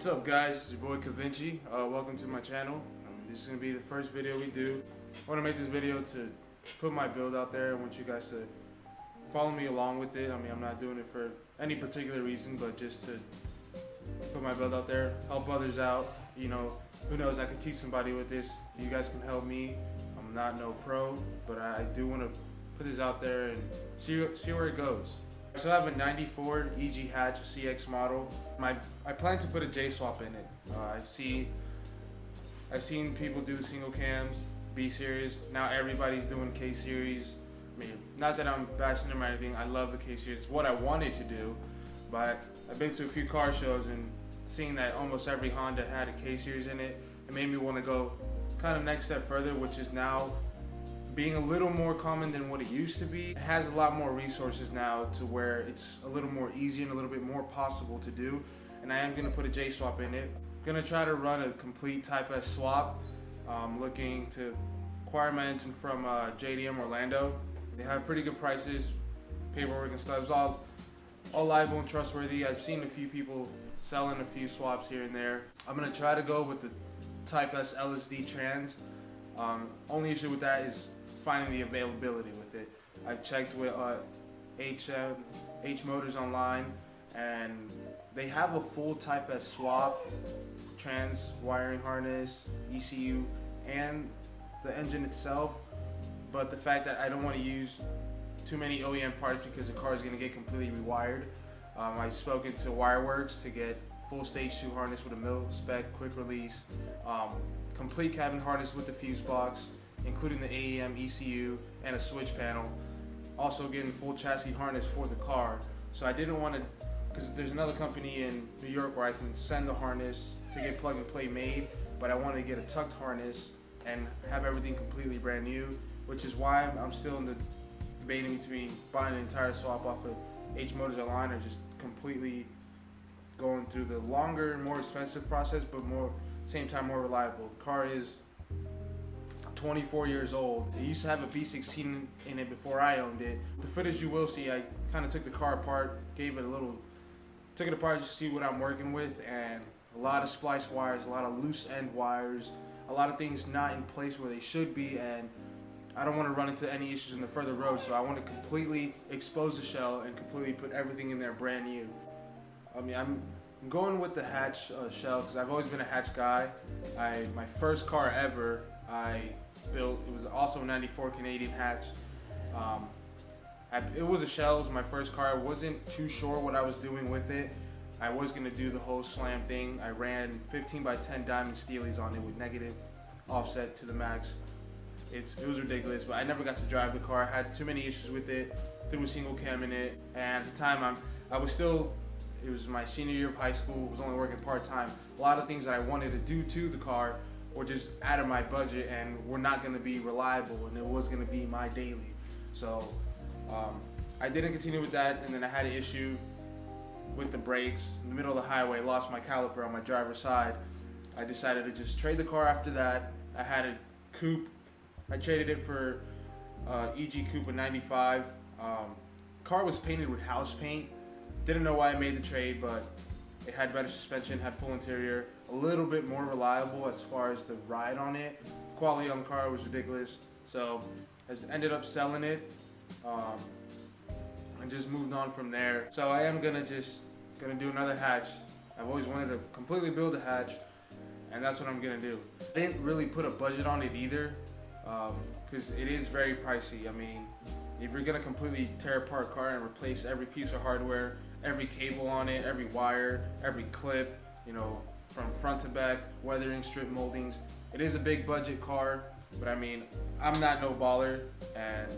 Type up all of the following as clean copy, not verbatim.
What's up, guys? It's your boy Kavinci. Welcome to my channel. This is going to be the first video we do. I want to make this video to put my build out there. I want you guys to follow me along with it. I'm not doing it for any particular reason, but just to put my build out there, help others out. You know, who knows, I could teach somebody with this. You guys can help me. I'm not no pro, but I do want to put this out there and see where it goes. So I have a 94 EG hatch, a CX model. I plan to put a J-swap in it. I've seen people do the single cams, B series. Now everybody's doing K series. Not that I'm bashing them or anything. I love the K series. It's what I wanted to do, but I've been to a few car shows and seeing that almost every Honda had a K series in it. It made me want to go kind of next step further, which is now being a little more common than what it used to be. It has a lot more resources now to where it's a little more easy and a little bit more possible to do. And I am going to put a J-swap in it. I'm going to try to run a complete Type S swap. Looking to acquire my engine from JDM Orlando. They have pretty good prices, paperwork and stuff. It's all liable and trustworthy. I've seen a few people selling a few swaps here and there. I'm going to try to go with the Type S LSD trans. Only issue with that is finding the availability with it. I've checked with H Motors online, and they have a full Type S swap, trans wiring harness, ECU, and the engine itself. But the fact that I don't want to use too many OEM parts because the car is going to get completely rewired. I've spoken to Wireworks to get full stage 2 harness with a mil-spec quick release, complete cabin harness with the fuse box, including the AEM ECU and a switch panel. Also getting full chassis harness for the car. So I didn't want to, because there's another company in New York where I can send the harness to get plug and play made, but I wanted to get a tucked harness and have everything completely brand new, which is why I'm still in the debating between buying an entire swap off of H Motors online or just completely going through the longer, more expensive process, but same time more reliable. The car is 24 years old. It used to have a B16 in it before I owned it. The footage you will see, I kind of took the car apart, took it apart just to see what I'm working with, and a lot of splice wires, a lot of loose end wires, a lot of things not in place where they should be, and I don't want to run into any issues in the further road, so I want to completely expose the shell and completely put everything in there brand new. I'm going with the hatch shell because I've always been a hatch guy. My first car ever I built, it was also a 94 Canadian hatch. It was a shell, it was my first car. I wasn't too sure what I was doing with it. I was going to do the whole slam thing. I ran 15x10 diamond steelies on it with negative offset to the max. It was ridiculous, but I never got to drive the car. I had too many issues with it, threw a single cam in it, and at the time it was my senior year of high school, I was only working part-time. A lot of things that I wanted to do to the car were just out of my budget and were not going to be reliable, and it was going to be my daily. So I didn't continue with that, and then I had an issue with the brakes. In the middle of the highway, lost my caliper on my driver's side. I decided to just trade the car after that. I had a coupe. I traded it for EG Coupe in 95. Car was painted with house paint. Didn't know why I made the trade, but it had better suspension, had full interior, a little bit more reliable as far as the ride on it. Quality on the car was ridiculous, so I ended up selling it and just moved on from there. So I am gonna do another hatch. I've always wanted to completely build a hatch, and that's what I'm gonna do. I didn't really put a budget on it either, because it is very pricey. If you're gonna completely tear apart a car and replace every piece of hardware, every cable on it, every wire, every clip, from front to back, weathering, strip moldings, it is a big budget car. But I'm not no baller, and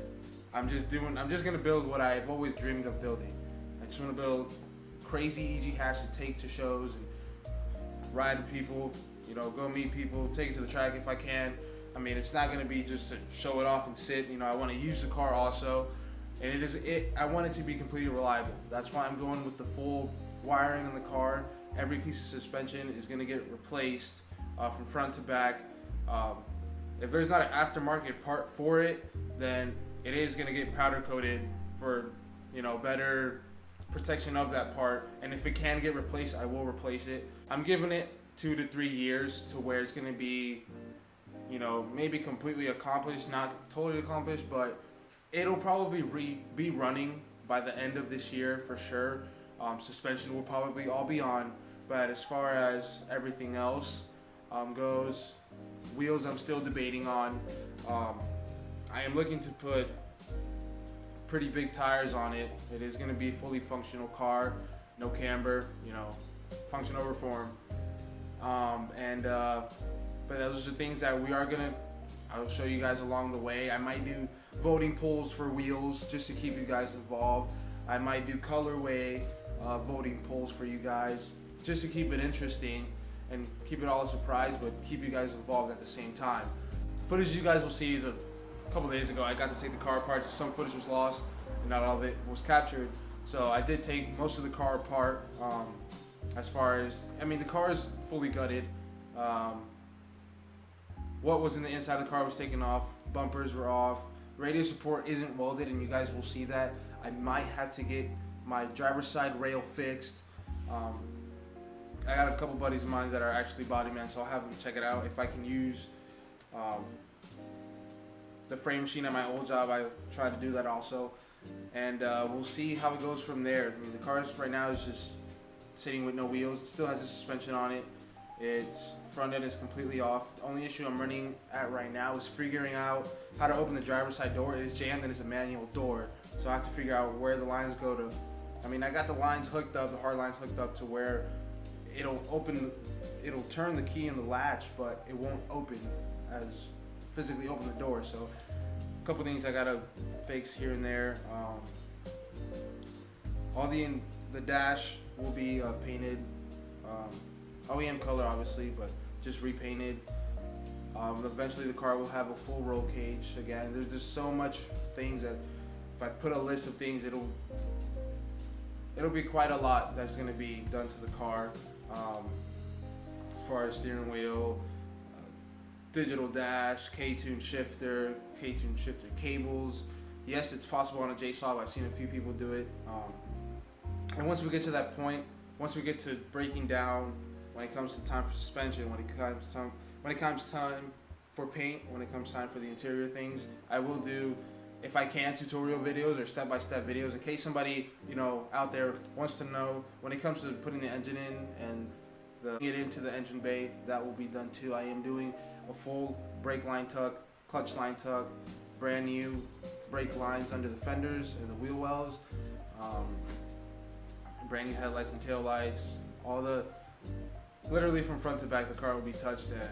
I'm just gonna build what I've always dreamed of building. I just want to build crazy EG hatch to take to shows and ride with people, go meet people, take it to the track if I can. It's not gonna be just to show it off and sit. I want to use the car also, and I want it to be completely reliable. That's why I'm going with the full wiring on the car. Every piece of suspension is gonna get replaced from front to back. If there's not an aftermarket part for it, then it is gonna get powder coated for better protection of that part, and if it can get replaced, I will replace it. I'm giving it 2 to 3 years to where it's gonna be, you know, maybe completely accomplished, not totally accomplished, but it'll probably be running by the end of this year for sure. Suspension will probably all be on, but as far as everything else goes, wheels I'm still debating on. I am looking to put pretty big tires on it. It is going to be a fully functional car, no camber, you know, function over form. But those are things that we are gonna, I'll show you guys along the way. I might do voting polls for wheels just to keep you guys involved. I might do colorway voting polls for you guys just to keep it interesting and keep it all a surprise, but keep you guys involved at the same time. Footage you guys will see is a couple days ago. I got to take the car apart. Some footage was lost and not all of it was captured. So I did take most of the car apart. As far as, I mean, the car is fully gutted. What was in the inside of the car was taken off. Bumpers were off. Radio support isn't welded, and you guys will see that. I might have to get my driver's side rail fixed. I got a couple buddies of mine that are actually body men, so I'll have them check it out. If I can use the frame machine at my old job, I try to do that also. And we'll see how it goes from there. I mean, the car right now is just sitting with no wheels. It still has a suspension on it. Its front end is completely off. The only issue I'm running at right now is figuring out how to open the driver's side door. It is jammed and it's a manual door, so I have to figure out where the lines go to. I mean, I got the lines hooked up, the hard lines hooked up to where it'll turn the key in the latch, but it won't physically open the door. So a couple things I gotta fix here and there. All the dash will be painted, OEM color obviously, but just repainted. Eventually the car will have a full roll cage. Again, there's just so much things that if I put a list of things, it'll be quite a lot that's going to be done to the car. As far as steering wheel, digital dash, K-tune shifter cables. Yes, it's possible on a J-Shop. I've seen a few people do it. And once we get to that point, once we get to breaking down, when it comes to time for suspension, when it comes time for paint, when it comes time for the interior things, I will do, if I can, tutorial videos or step-by-step videos in case somebody, you know, out there wants to know. When it comes to putting the engine in and getting it into the engine bay, that will be done too. I am doing a full brake line tuck, clutch line tuck, brand new brake lines under the fenders and the wheel wells, brand new headlights and tail lights, literally from front to back the car will be touched, and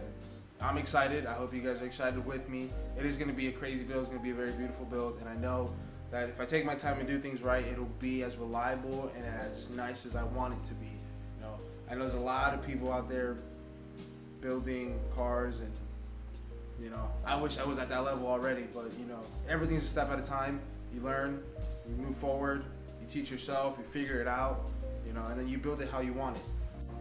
I'm excited. I hope you guys are excited with me. It is going to be a crazy build. It's going to be a very beautiful build, and I know that if I take my time and do things right, it'll be as reliable and as nice as I want it to be. You know, I know there's a lot of people out there building cars, and you know, I wish I was at that level already, but you know, everything's a step at a time. You learn, you move forward, you teach yourself, you figure it out, you know, and then you build it how you want it.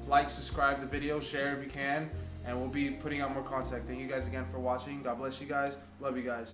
Like, subscribe the video, share if you can, and we'll be putting out more content. Thank you guys again for watching. God bless you guys. Love you guys.